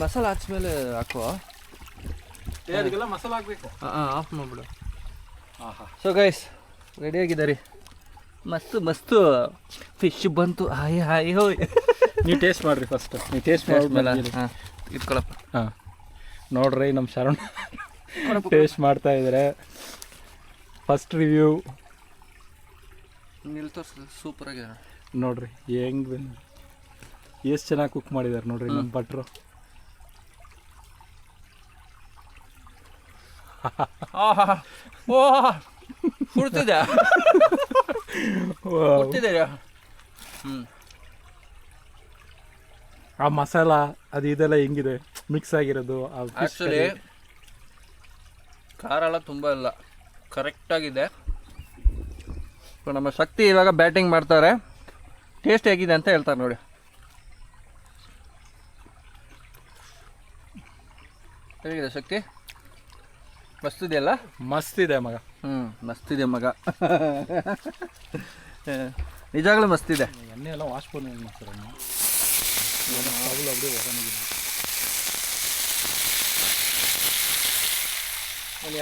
ಮಸಾಲೆ ಹಾಕ್ಸ್ಮೇಲೆ ಹಾಕುವ ಅದಕ್ಕೆಲ್ಲ ಮಸಾಲೆ ಹಾಕಬೇಕು. ಆಫ್ ಮಾಡಿಬಿಡು. ಸೊ ಗೈಸ್ ರೆಡಿಯಾಗಿದ್ದಾರೆ. ಮಸ್ತು ಫಿಶ್ ಬಂತು. ಹಾಯ್ ಹೋಯ್. ನೀವು ಟೇಸ್ಟ್ ಮಾಡಿರಿ ಫಸ್ಟ್. ನೀವು ಟೇಸ್ಟ್ ಮಾಡಿದ್ಮೇಲೆ ಇಟ್ಕೊಳಪ್ಪ. ಹಾಂ ನೋಡ್ರಿ ನಮ್ಮ ಶರಣ ಟೇಸ್ಟ್ ಮಾಡ್ತಾ ಇದ್ದಾರೆ. ಫಸ್ಟ್ ರಿವ್ಯೂ ಇಲ್ಲಿ ತೋರಿಸಿದ್ರೆ ಸೂಪರಾಗಿದೆ ನೋಡ್ರಿ. ಹೆಂಗೆ ಎಷ್ಟು ಚೆನ್ನಾಗಿ ಕುಕ್ ಮಾಡಿದ್ದಾರೆ ನೋಡ್ರಿ ನಮ್ಮ ಭಟ್ರು. ಹುಡ್ತಿದೆ. ಆ ಮಸಾಲ ಅದು ಇದೆಲ್ಲ ಹೆಂಗಿದೆ ಮಿಕ್ಸ್ ಆಗಿರೋದು. ಆ್ಯಕ್ಚುಲಿ ಖಾರ ಎಲ್ಲ ತುಂಬ ಇಲ್ಲ, ಕರೆಕ್ಟಾಗಿದೆ. ನಮ್ಮ ಶಕ್ತಿ ಇವಾಗ ಬ್ಯಾಟಿಂಗ್ ಮಾಡ್ತಾರೆ. ಟೇಸ್ಟ್ ಹೇಗಿದೆ ಅಂತ ಹೇಳ್ತಾರೆ ನೋಡಿ. ಹೇಗಿದೆ ಶಕ್ತಿ? ಮಸ್ತಿದೆಯಲ್ಲ? ಮಸ್ತಿದೆ ಮಗ. ಮಸ್ತಿದೆ ಮಗ. ನಿಜಾಗ್ಲೂ ಮಸ್ತಿದೆ. ಎಣ್ಣೆ ಎಲ್ಲ ವಾಶ್ ಬಂದು ಏನು ಮಾಡ್ತಾರೆ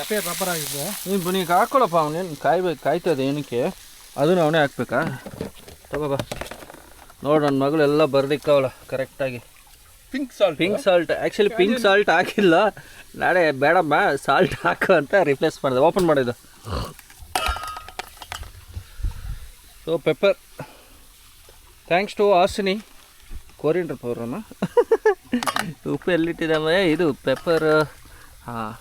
ಅಪ್ಪೇ ಪ್ರಾಪರ್ ಆಗಿದೆ. ನೀನು ಬುನಿಗೆ ಹಾಕ್ಕೊಳಪ್ಪ. ಅವನೇನು ಕಾಯ್ತದೆ ಏನಕ್ಕೆ? ಅದನ್ನು ಅವನೇ ಹಾಕ್ಬೇಕಾ? ತಗೋಬಾ. ನೋಡಿ ನನ್ನ ಮಗಳು ಎಲ್ಲ ಬರ್ದಿಕ್ಕವಳ ಕರೆಕ್ಟಾಗಿ. Pink salt actually pink salt ಹಾಕಿಲ್ಲ. ನಾಳೆ ಬೇಡಮ್ಮ ಸಾಲ್ಟ್ ಹಾಕು ಅಂತ ರಿಪ್ಲೇಸ್ ಮಾಡಿದೆ. ಓಪನ್ ಮಾಡಿದ್ದು. ಸೊ ಪೆಪ್ಪರ್, ಥ್ಯಾಂಕ್ಸ್ ಟು ಆಸಿನಿ ಕೋರಿಯಂಡರ್ ಪೌಡ್ರಮ್ಮ. ಉಪ್ಪು ಎಲ್ಲಿಟ್ಟಿದ್ದಮ್ಮ? ಇದು ಪೆಪ್ಪರ್. ಹಾಂ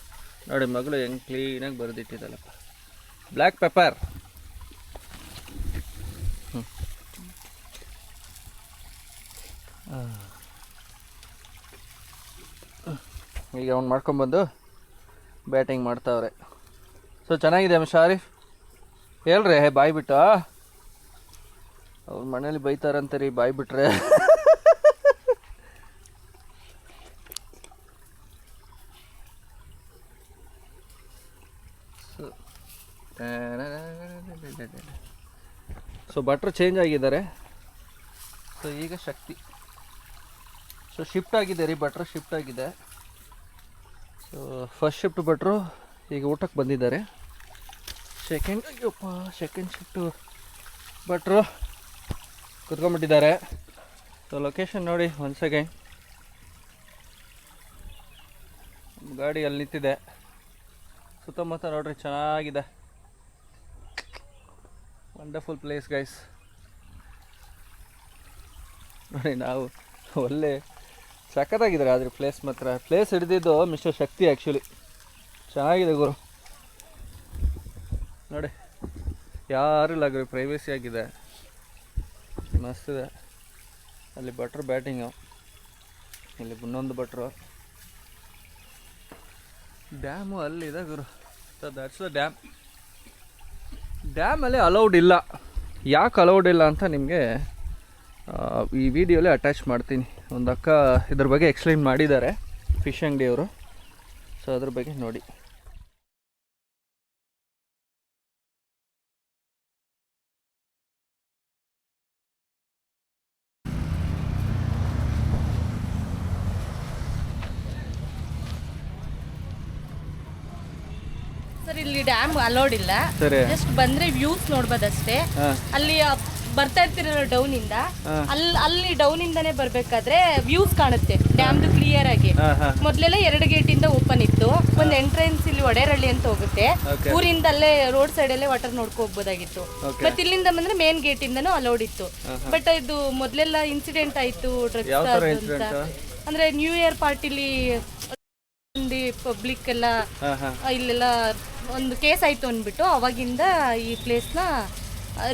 ನೋಡಿ ಮಗಳು ಹೆಂಗೆ ಕ್ಲೀನಾಗಿ ಬರೆದಿಟ್ಟಿದ್ದಲ್ಲಪ್ಪ. Black pepper. ಈಗ ಅವ್ನು ಮಾಡ್ಕೊಂಬಂದು ಬ್ಯಾಟಿಂಗ್ ಮಾಡ್ತಾವ್ರೆ. ಸೊ ಚೆನ್ನಾಗಿದೆ ಶಾರಿಫ್. ಹೇಳ್ರಿ ಬಾಯ್ ಬಿಟ್ಟು. ಅವ್ರ ಮನೇಲಿ ಬೈತಾರಂತೀರಿ ಬಾಯ್ ಬಿಟ್ರೆ. ಸೊ ಭಟ್ರು ಚೇಂಜ್ ಆಗಿದ್ದಾರೆ. ಸೊ ಈಗ ಶಕ್ತಿ. ಸೊ ಶಿಫ್ಟ್ ಆಗಿದೆ ರೀ, ಭಟ್ರು ಶಿಫ್ಟ್ ಆಗಿದೆ. ಸೊ ಫಸ್ಟ್ ಶಿಫ್ಟ್ ಭಟ್ರು ಈಗ ಊಟಕ್ಕೆ ಬಂದಿದ್ದಾರೆ. ಸೆಕೆಂಡ್ ಶಿಫ್ಟು ಭಟ್ರು ಕುತ್ಕೊಂಡ್ಬಿಟ್ಟಿದ್ದಾರೆ. ಸೊ ಲೊಕೇಶನ್ ನೋಡಿ ಒಂದು ಸೆಕೆಂಡ್. ಗಾಡಿ ಅಲ್ಲಿ ನಿಂತಿದೆ. ಸುತ್ತಮುತ್ತ ನೋಡ್ರಿ ಚೆನ್ನಾಗಿದೆ. Wonderful place guys. ನೋಡಿ ನಾವು ಒಳ್ಳೆ ಸಖತ್ತಾಗಿದ್ದಾರೆ. ಆದರೆ ಪ್ಲೇಸ್ ಮಾತ್ರ ಪ್ಲೇಸ್ ಹಿಡಿದಿದ್ದು ಮಿಸ್ಟರ್ ಶಕ್ತಿ. ಆ್ಯಕ್ಚುಲಿ ಚೆನ್ನಾಗಿದೆ ಗುರು. ನೋಡಿ ಯಾರು ಇಲ್ಲ ಗುರು, ಪ್ರೈವೇಸಿ ಆಗಿದೆ, ಮಸ್ತಿದೆ. ಅಲ್ಲಿ ಭಟ್ರು ಬ್ಯಾಟಿಂಗು, ಇಲ್ಲಿ ಇನ್ನೊಂದು ಭಟ್ರು. ಡ್ಯಾಮು ಅಲ್ಲಿದೆ ಗುರು. So that's the dam. ಡ್ಯಾಮಲ್ಲಿ ಅಲೌಡ್ ಇಲ್ಲ. ಯಾಕೆ ಅಲೌಡ್ ಇಲ್ಲ ಅಂತ ನಿಮಗೆ ಈ ವಿಡಿಯೋಲಿ ಅಟ್ಯಾಚ್ ಮಾಡ್ತೀನಿ. ಒಂದು ಅಕ್ಕ ಇದ್ರ ಬಗ್ಗೆ ಎಕ್ಸ್ಪ್ಲೈನ್ ಮಾಡಿದ್ದಾರೆ, ಫಿಶ್ ಅಂಗಡಿಯವರು. ಸೊ ಅದ್ರ ಬಗ್ಗೆ ನೋಡಿ. ಸರ್ ಇಲ್ಲಿ ಡ್ಯಾಮ್ ಅಲೋಡ್ ಇಲ್ಲ. ಜಸ್ಟ್ ಬಂದ್ರೆ ವ್ಯೂಸ್ ನೋಡ್ಬೋದಷ್ಟೇ. ಅಲ್ಲಿ ಬರ್ತಾ ಇರ್ತಿರಲ್ಲ ಡೌನ್ ಇಂದ, ಅಲ್ಲಿ ಡೌನ್ ಇಂದಾನೆ ಬರ್ಬೇಕಾದ್ರೆ ವ್ಯೂಸ್ ಕಾಣುತ್ತೆ ಡ್ಯಾಮ್ದು ಕ್ಲಿಯರ್ ಆಗಿ. ಮೊದ್ಲೆಲ್ಲ 2 ಗೇಟ್ ಇಂದ ಓಪನ್ ಇತ್ತು. ಒಂದು ಎಂಟ್ರೆನ್ಸ್ ಇಲ್ಲಿ ಒಡೆರಳ್ಳಿ ಅಂತ ಹೋಗುತ್ತೆ. ಊರಿಂದ ಅಲ್ಲೇ ರೋಡ್ ಸೈಡ್ ಅಲ್ಲೇ ವಾಟರ್ ನೋಡ್ಕೊ ಹೋಗ್ಬೋದಾಗಿತ್ತು. ಮತ್ತೆ ಇಲ್ಲಿಂದ ಬಂದ್ರೆ ಮೇನ್ ಗೇಟ್ ಇಂದಾನು ಅಲೌಡ್ ಇತ್ತು. ಬಟ್ ಇದು ಮೊದ್ಲೆಲ್ಲ ಇನ್ಸಿಡೆಂಟ್ ಆಯ್ತು ಡ್ರಗ್ಸ್ ಅಂತ. ಅಂದ್ರೆ ನ್ಯೂ ಇಯರ್ ಪಾರ್ಟಿಲಿ ಪಬ್ಲಿಕ್ ಎಲ್ಲ ಇಲ್ಲೆಲ್ಲ ಒಂದು ಕೇಸ್ ಆಯ್ತು ಅಂದ್ಬಿಟ್ಟು ಅವಾಗಿಂದ ಈ ಪ್ಲೇಸ್ನ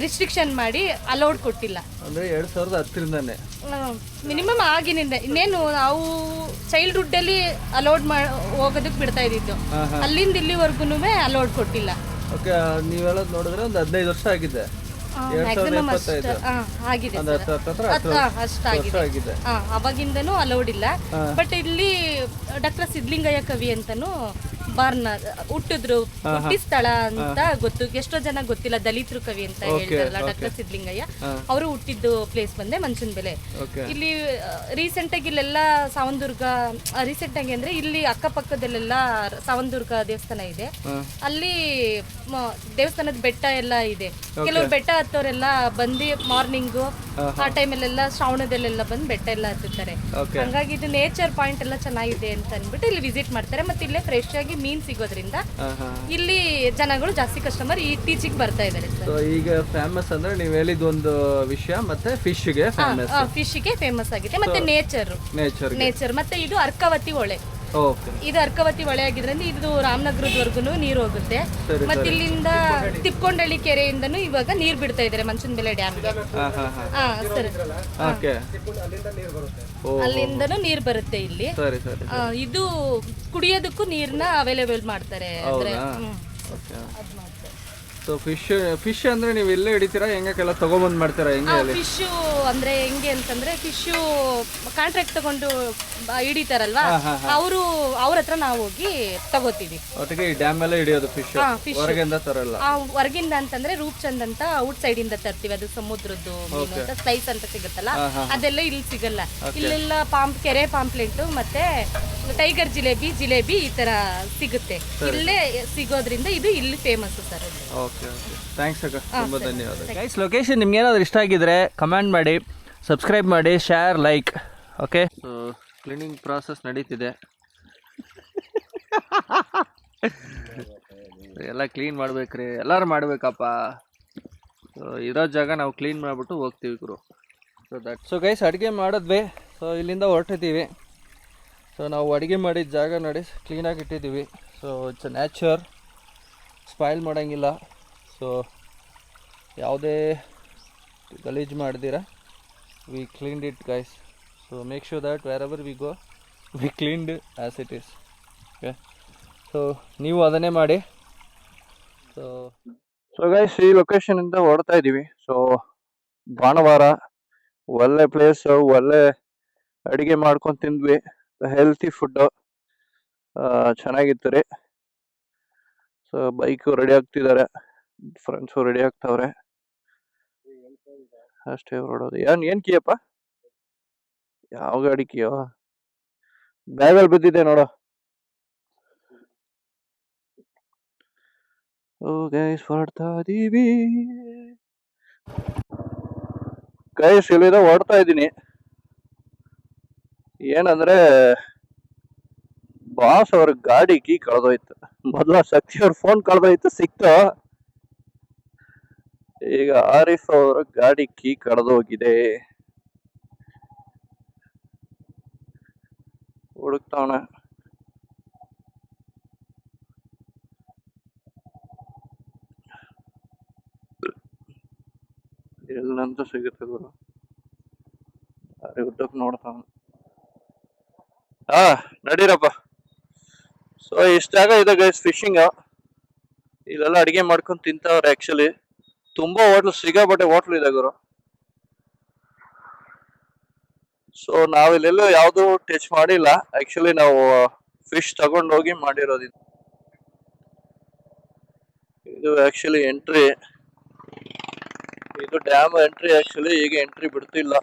ರಿಸ್ಟ್ರಿಕ್ಷನ್ ಮಾಡಿ ಅಲೌಡ್ ಕೊಟ್ಟಿಲ್ಲ. ಅಂದರೆ 2010ರಿಂದಾನೆ ಮಿನಿಮಮ್ ಆಗಿನಿಂದ. ಇನ್ನೇನು ನಾವು ಚೈಲ್ಡ್ಹುಡ್ ಅಲ್ಲಿ ಅಲೌಡ್ ಹೋಗೋದಕ್ಕೆ ಬಿಡ್ತಾ ಇದ್ದಿದ್ದು, ಅಲ್ಲಿಂದ ಇಲ್ಲಿವರೆಗೂ ಅಲೌಡ್ ಕೊಟ್ಟಿಲ್ಲ. ಓಕೆ, ನೀವು ಹೇಳೋದು ನೋಡಿದ್ರೆ ಒಂದು 15 ವರ್ಷ ಆಗಿದೆ. ಆಗಿದೆ ಅವಾಗಿಂದನೂ ಅಲೌಡ್ ಇಲ್ಲ. ಬಟ್ ಇಲ್ಲಿ ಡಾಕ್ಟರ್ ಸಿದ್ಲಿಂಗಯ್ಯ ಕವಿ ಅಂತಾನು ಬಾರ್ನ ಹುಟ್ಟಿದ್ರು ಹುಟ್ಟಿ ಸ್ಥಳ ಅಂತ ಗೊತ್ತು. ಎಷ್ಟೋ ಜನ ಗೊತ್ತಿಲ್ಲ. ದಲಿತರು ಕವಿ ಅಂತ ಹೇಳ್ತಾರಲ್ಲ ಡಾಕ್ಟರ್ ಸಿದ್ಲಿಂಗಯ್ಯ, ಅವರು ಹುಟ್ಟಿದ್ದು ಪ್ಲೇಸ್ ಬಂದೆ ಮಂಚನಬೆಲೆ. ಇಲ್ಲಿ ರೀಸೆಂಟ್ ಆಗಿ ಇಲ್ಲೆಲ್ಲ ಸಾವಂದುರ್ಗ, ರೀಸೆಂಟ್ ಆಗಿ ಅಂದ್ರೆ ಇಲ್ಲಿ ಅಕ್ಕಪಕ್ಕದಲ್ಲೆಲ್ಲ ಸಾವಂದುರ್ಗ ದೇವಸ್ಥಾನ ಇದೆ. ಅಲ್ಲಿ ದೇವಸ್ಥಾನದ ಬೆಟ್ಟ ಎಲ್ಲ ಇದೆ. ಕೆಲವರು ಬೆಟ್ಟ ಹತ್ತೋರೆಲ್ಲ ಬಂದು ಮಾರ್ನಿಂಗು ಆ ಟೈಮಲ್ಲೆಲ್ಲ ಶ್ರಾವಣದಲ್ಲೆಲ್ಲ ಬಂದು ಬೆಟ್ಟ ಎಲ್ಲ ಹತ್ತುತ್ತಾರೆ. ಹಂಗಾಗಿ ಇದು ನೇಚರ್ ಪಾಯಿಂಟ್ ಎಲ್ಲ ಚೆನ್ನಾಗಿದೆ ಅಂತ ಅಂದ್ಬಿಟ್ಟು ಇಲ್ಲಿ ವಿಸಿಟ್ ಮಾಡ್ತಾರೆ. ಮತ್ತೆ ಇಲ್ಲೇ ಫ್ರೆಶ್ ಆಗಿ ಮೀನ್ ಸಿಗೋದ್ರಿಂದ ಇಲ್ಲಿ ಜನಗಳು ಜಾಸ್ತಿ ಕಸ್ಟಮರ್ ಇತ್ತೀಚೆಗೆ ಬರ್ತಾ ಇದ್ದಾರೆ ಸರ್. ಈಗ ಫೇಮಸ್ ಅಂದ್ರೆ ನೀವು ಹೇಳಿದ ಒಂದು ವಿಷಯ, ಮತ್ತೆ ಫಿಶ್ಗೆ ಫೇಮಸ್, ಫಿಶ್ಗೆ ಫೇಮಸ್ ಆಗಿದೆ. ಮತ್ತೆ ನೇಚರ್ ಮತ್ತೆ ಇದು ಅರ್ಕಾವತಿ ಹೊಳೆ. ಇದು ಅರ್ಕಾವತಿ ಹೊಳೆ ಆಗಿದ್ರಿಂದ ಇದು ರಾಮನಗರದವರೆಗೂ ನೀರು ಹೋಗುತ್ತೆ. ಮತ್ತೆ ಇಲ್ಲಿಂದ ತಿಪ್ಕೊಂಡಳ್ಳಿ ಕೆರೆಯಿಂದನೂ ಇವಾಗ ನೀರ್ ಬಿಡ್ತಾ ಇದಾರೆ ಮಂಚನಬೆಲೆ ಡ್ಯಾಮ್ಗೆ. ಅಲ್ಲಿಂದನೂ ನೀರ್ ಬರುತ್ತೆ ಇಲ್ಲಿ. ಇದು ಕುಡಿಯೋದಕ್ಕೂ ನೀರ್ನ ಅವೈಲೇಬಲ್ ಮಾಡ್ತಾರೆ. ಅಂದ್ರೆ ಸೊ ಫಿಶ್ ಅಂದ್ರೆ ನೀವು ಎಲ್ಲೇ ಹಿಡಿತೀರಾ, ಹೆಂಗೆಲ್ಲ ತಗೊಂಬಂದ್ ಮಾಡ್ತೀರಾ? ಹೆಂಗೆ ಫಿಶ್ ಅಂದ್ರೆ ಹೆಂಗೆ ಅಂತಂದ್ರೆ ಫಿಶ್ ಕಾಂಟ್ರಾಕ್ಟ್ ತಗೊಂಡು ಹಿಡಿತಾರಲ್ವಾ, ಅವ್ರ ಹತ್ರ ನಾವು ಹೋಗಿ ತಗೋತೀವಿ. ಒಟ್ಟಿಗೆ ಈ ಡ್ಯಾಮ್ ಎಲ್ಲ ಹಿಡಿಯೋದು ಫಿಶ್ ಹೊರಗಿಂದ ತರಲ್ಲ? ಹೊರಗಿಂದ ಅಂತಂದ್ರೆ ರೂಪ್ಚಂದ್ ಅಂತ ಔಟ್ ಸೈಡ್ ಇಂದ ತರ್ತೀವಿ. ಅದು ಸಮುದ್ರದ್ದು ಮೀನು ಅಂತ ಸ್ಲೈಸ್ ಅಂತ ಸಿಗುತ್ತಲ್ಲ, ಅದೆಲ್ಲ ಇಲ್ಲಿ ಸಿಗಲ್ಲ. ಇಲ್ಲೆಲ್ಲ ಕೆರೆ ಪಾಂಪ್ಲೆಂಟ್ ಮತ್ತೆ ಟೈಗರ್ ಜಿಲೇಬಿ ಈ ತರ ಸಿಗುತ್ತೆ. ಇಲ್ಲೇ ಸಿಗೋದ್ರಿಂದ ಇದು ಇಲ್ಲಿ ಫೇಮಸ್ ಸರ್. ಓಕೆ ಥ್ಯಾಂಕ್ಸ್ ಅಕ್ಕ, ತುಂಬ ಧನ್ಯವಾದ. ಗೈಸ್, ಲೊಕೇಶನ್ ನಿಮ್ಗೆ ಏನಾದರೂ ಇಷ್ಟ ಆಗಿದ್ರೆ ಕಮೆಂಟ್ ಮಾಡಿ, ಸಬ್ಸ್ಕ್ರೈಬ್ ಮಾಡಿ, share, like. Okay, so cleaning process ನಡೀತಿದೆ. ಎಲ್ಲ ಕ್ಲೀನ್ ಮಾಡ್ಬೇಕ್ರಿ, ಎಲ್ಲರೂ ಮಾಡ್ಬೇಕಪ್ಪ. ಸೊ ಇರೋ ಜಾಗ ನಾವು ಕ್ಲೀನ್ ಮಾಡಿಬಿಟ್ಟು ಹೋಗ್ತೀವಿ ಗುರು. ಸೊ ಗೈಸ್, ಅಡುಗೆ ಮಾಡಿದ್ವಿ. ಸೊ ಇಲ್ಲಿಂದ ಹೊರಟಿದ್ದೀವಿ. ಸೊ ನಾವು ಅಡುಗೆ ಮಾಡಿದ ಜಾಗ ನೋಡಿ ಕ್ಲೀನಾಗಿ ಇಟ್ಟಿದ್ದೀವಿ. So it's a nature, spoil ಮಾಡೋಂಗಿಲ್ಲ. ಸೊ ಯಾವುದೇ ಗಲೀಜು ಮಾಡ್ದಿರ we cleaned it guys. So make sure that wherever we go we cleaned as it is. Okay, so ನೀವು ಅದನ್ನೇ ಮಾಡಿ. ಸೊ ಗೈಸ್, ಈ ಲೊಕೇಶನಿಂದ ಹೊರಡ್ತಾ ಇದ್ದೀವಿ. ಸೊ ಭಾನುವಾರ ಒಳ್ಳೆ ಪ್ಲೇಸು, ಒಳ್ಳೆ ಅಡುಗೆ ಮಾಡ್ಕೊಂಡು ತಿಂದ್ವಿ. ಹೆಲ್ತಿ ಫುಡ್ಡು ಚೆನ್ನಾಗಿತ್ತು ರೀ. ಸೊ ಬೈಕು ರೆಡಿ ಆಗ್ತಿದ್ದಾರೆ, ಫ್ರೆಂಡ್ಸು ರೆಡಿ ಆಗ್ತಾವ್ರೆ. ಅಷ್ಟೇ ಹೊರಡೋದು. ಏನು ಕೀಯಪ್ಪ? ಯಾವ ಗಾಡಿ ಕೀಯೋ? ಬ್ಯಾಗಲ್ಲಿ ಬಿದ್ದಿದೆ ನೋಡು. ಓ ಗೈಸ್, ಹೊರಡ್ತಾ ಇದೀವಿ ಗೈಸ್. ಇಲ್ಲಿಂದ ಹೊರಡ್ತಾ ಇದ್ದೀನಿ. ಏನಂದ್ರೆ ಬಾಸ್ ಅವ್ರ ಗಾಡಿ ಕೀ ಕಳೆದೋಯ್ತು. ಮೊದಲ ಶಕ್ತಿ ಅವ್ರ ಫೋನ್ ಕಳೆದೋಯ್ತು, ಸಿಕ್ತು. ಈಗ ಆರಿಫ್ ಅವ್ರ ಗಾಡಿ ಕೀ ಕಳೆದೋಗಿದೆ, ಹುಡುಕ್ತಾವಣ. ಎಲ್ಲಂತ ಸಿಗುತ್ತೆ ಗುರು, ಉದ್ದಕ್ಕೆ ನೋಡ್ತಾವ. ನಡೀರಪ್ಪ. ಸೊ ಇಷ್ಟ ಜಾಗ ಇದೆ ಗೈಸ್ ಫಿಶಿಂಗ್. ಇಲ್ಲೆಲ್ಲ ಅಡಿಗೆ ಮಾಡ್ಕೊಂಡು ತಿಂತವ್ರೆ. ಆಕ್ಚುಲಿ ತುಂಬಾ ಹೋಟ್ಲು, ಸಿಗಾಬಟ್ಟೆ ಹೋಟ್ಲು ಇದೆ ಗುರು. ಸೊ ನಾವಿಲ್ಲೆಲ್ಲೂ ಯಾವ್ದು ಟಚ್ ಮಾಡಿಲ್ಲ. ಆಕ್ಚುಲಿ ನಾವು ಫಿಶ್ ತಗೊಂಡೋಗಿ ಮಾಡಿರೋದು. ಇದು ಆಕ್ಚುಲಿ ಎಂಟ್ರಿ, ಇದು ಡ್ಯಾಮ್ ಎಂಟ್ರಿ. ಆಕ್ಚುಲಿ ಈಗ ಎಂಟ್ರಿ ಬಿಡ್ತಿಲ್ಲ.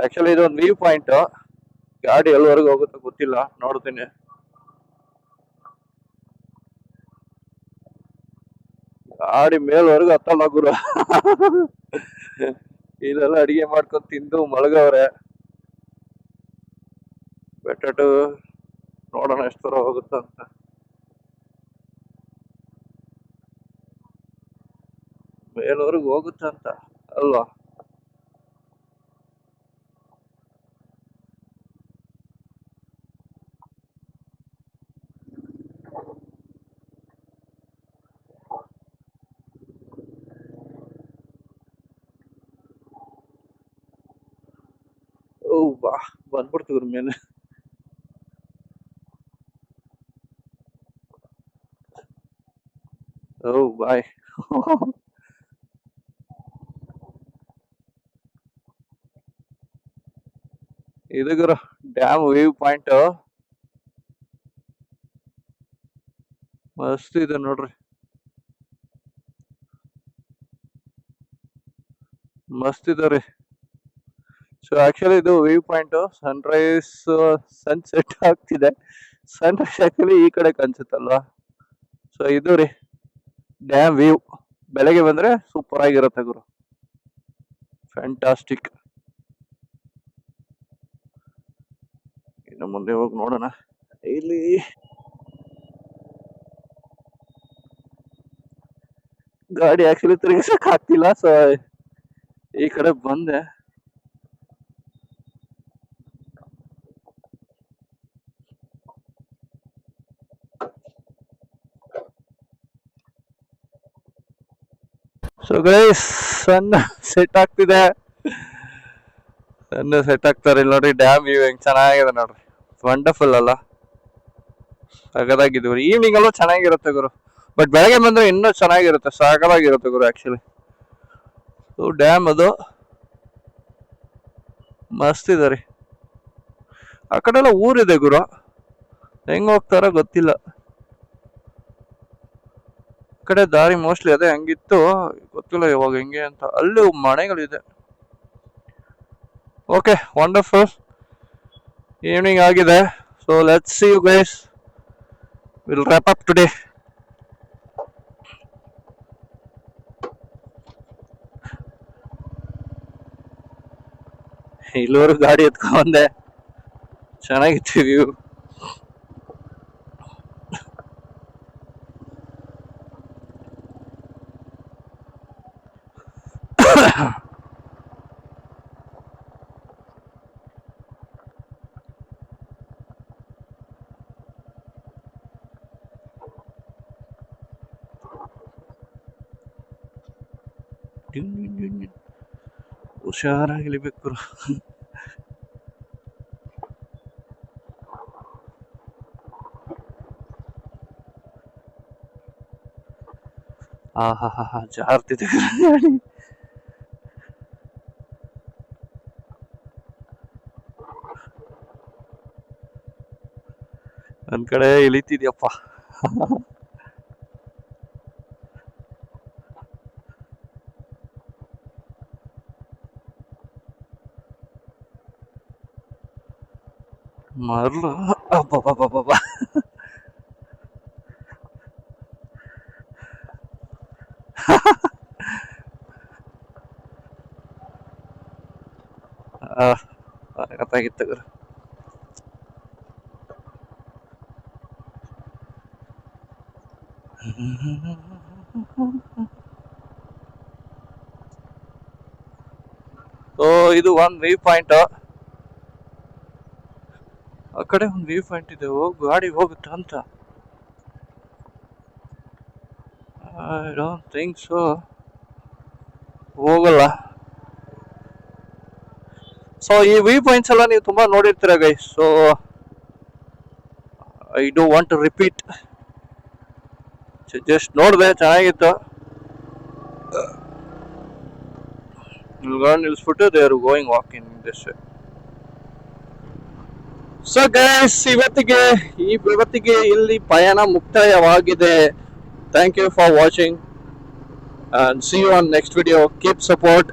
ಆಕ್ಚುಲಿ ಇದೊಂದು ವ್ಯೂ ಪಾಯಿಂಟ್. ಗಾಡಿ ಎಲ್ಲಿವರೆಗೂ ಹೋಗುತ್ತೋ ಗೊತ್ತಿಲ್ಲ, ನೋಡ್ತೀನಿ. ಗಾಡಿ ಮೇಲ್ವರೆಗೂ ಹತ್ತಲ್ಲ ಗುರು. ಇದೆಲ್ಲ ಅಡಿಗೆ ಮಾಡ್ಕೊಂಡು ತಿಂದು ಮಲಗವ್ರೆ. ಬೆಟ್ಟಟು ನೋಡೋಣ ಎಷ್ಟು ದೂರ ಹೋಗುತ್ತ ಅಂತ. ಮೇಲ್ವರೆಗೂ ಹೋಗುತ್ತಂತ ಅಲ್ವಾ? ಓ ಬಾ, ಬಂದ್ಬಿಡ್ತೀವ್ರ ಮೇಲೆ. ಓ ಬಾಯ್. ಇದು ಗುರು ಡ್ಯಾಮ್ ವ್ಯೂ ಪಾಯಿಂಟ್ ಮಸ್ತ್ ಇದೆ ನೋಡ್ರಿ, ಮಸ್ತ್ ಇದೆ ರೀ. ಸೊ ಆಕ್ಚುಲಿ ಇದು ವ್ಯೂ ಪಾಯಿಂಟ್, ಸನ್ರೈಸ್ ಸನ್ಸೆಟ್ ಆಗ್ತಿದೆ. ಸನ್ರೈಸ್ ಆಕ್ಚುಲಿ ಈ ಕಡೆ ಕಾಣಿಸುತ್ತಲ್ವಾ. ಸೊ ಇದು ರೀ ಡ್ಯಾಮ್ ವ್ಯೂ. ಬೆಳಗ್ಗೆ ಬಂದ್ರೆ ಸೂಪರ್ ಆಗಿರುತ್ತೆ ಗುರು, ಫ್ಯಾಂಟಾಸ್ಟಿಕ್. ಇನ್ನು ಮುಂದೆ ಹೋಗಿ ನೋಡೋಣ. ಇಲ್ಲಿ ಗಾಡಿ ಆಕ್ಚುಲಿ ತಿರುಗಿಸಕ್ ಆಗ್ತಿಲ್ಲ, ಸೊ ಈ ಕಡೆ ಬಂದೆ. ಸೊ ಗೈಸ್ ಸನ್ ಸೆಟ್ ಆಗ್ತಿದೆ, ಸನ್ ಸೆಟ್ ಆಗ್ತಾರೆ ಇಲ್ಲಿ ನೋಡ್ರಿ. ಡ್ಯಾಮ್ ವ್ಯೂ ಹೆಂಗ್ ಚೆನ್ನಾಗಿದೆ ನೋಡ್ರಿ, ವಂಡರ್ಫುಲ್ ಅಲ್ಲ, ಸಗದಾಗಿದ್ದು. ಈವ್ನಿಂಗ್ ಅಲ್ಲೂ ಚೆನ್ನಾಗಿರುತ್ತೆ ಗುರು, ಬಟ್ ಬೆಳಗ್ಗೆ ಬಂದ್ರೆ ಇನ್ನೂ ಚೆನ್ನಾಗಿರುತ್ತೆ, ಸಗದಾಗಿರುತ್ತೆ ಗುರು ಆಕ್ಚುಲಿ. ಸೊ ಡ್ಯಾಮ್ ಅದು ಮಸ್ತ್ ಇದೆ ರೀ. ಆ ಕಡೆ ಎಲ್ಲ ಊರಿದೆ ಗುರು, ಹೆಂಗ್ ಹೋಗ್ತಾರೋ ಗೊತ್ತಿಲ್ಲ. ಕಡೆ ದಾರಿ ಮೋಸ್ಟ್ಲಿ ಅದೇ ಹಂಗಿತ್ತು, ಗೊತ್ತಿಲ್ಲ ಇವಾಗ ಹೆಂಗೆ ಅಂತ. ಅಲ್ಲೂ ಮನೆಗಳಿದೆ. Okay, wonderful. ಈವ್ನಿಂಗ್ ಆಗಿದೆ. So let's see you guys, will wrap up today. ಇಲ್ಲೂರು ಗಾಡಿ ಎತ್ಕೊಂಡೆ, ಚೆನ್ನಾಗಿತ್ತು ವ್ಯೂ. ಹುಷಾರಾಗಿಲಿಬೇಕು. ಆಹಾ ಜಾರ್ತಿದೆ ಗಾಡಿ. ಒಂದ್ ಕಡೆ ಇಳಿತಿದ್ಯಪ್ಪ. ಮರ್ಲು ಅಬ್ಬಬ್ಬಬ್ಬಬ್ಬ. ಗೊತ್ತಾಗಿತ್ತು ಗುರು. ಸೊ ಇದು ಒಂದ್ ವ್ಯೂ ಪಾಯಿಂಟ್. ಆ ಕಡೆ ಒಂದು ವ್ಯೂ ಪಾಯಿಂಟ್ ಇದೆ, ಗಾಡಿ ಹೋಗುತ್ತಾ ಅಂತ. ಐ ಡೋಂಟ್ ಥಿಂಕ್ ಸೊ, ಹೋಗಲ್ಲ. ಸೊ ಈ ವ್ಯೂ ಪಾಯಿಂಟ್ಸ್ ಎಲ್ಲ ನೀವು ತುಂಬಾ ನೋಡಿರ್ತೀರ guys. So I don't want to repeat, just ನೋಡಿದೆ, ಚೆನ್ನಾಗಿತ್ತು. ನಿಲ್ಸ್ಬಿಟ್ಟು they are going walking this way. So guys, ಇವತ್ತಿಗೆ ಇಲ್ಲಿ ಪಯಣ ಮುಕ್ತಾಯವಾಗಿದೆ. Thank you for watching and see you on next video. Keep support.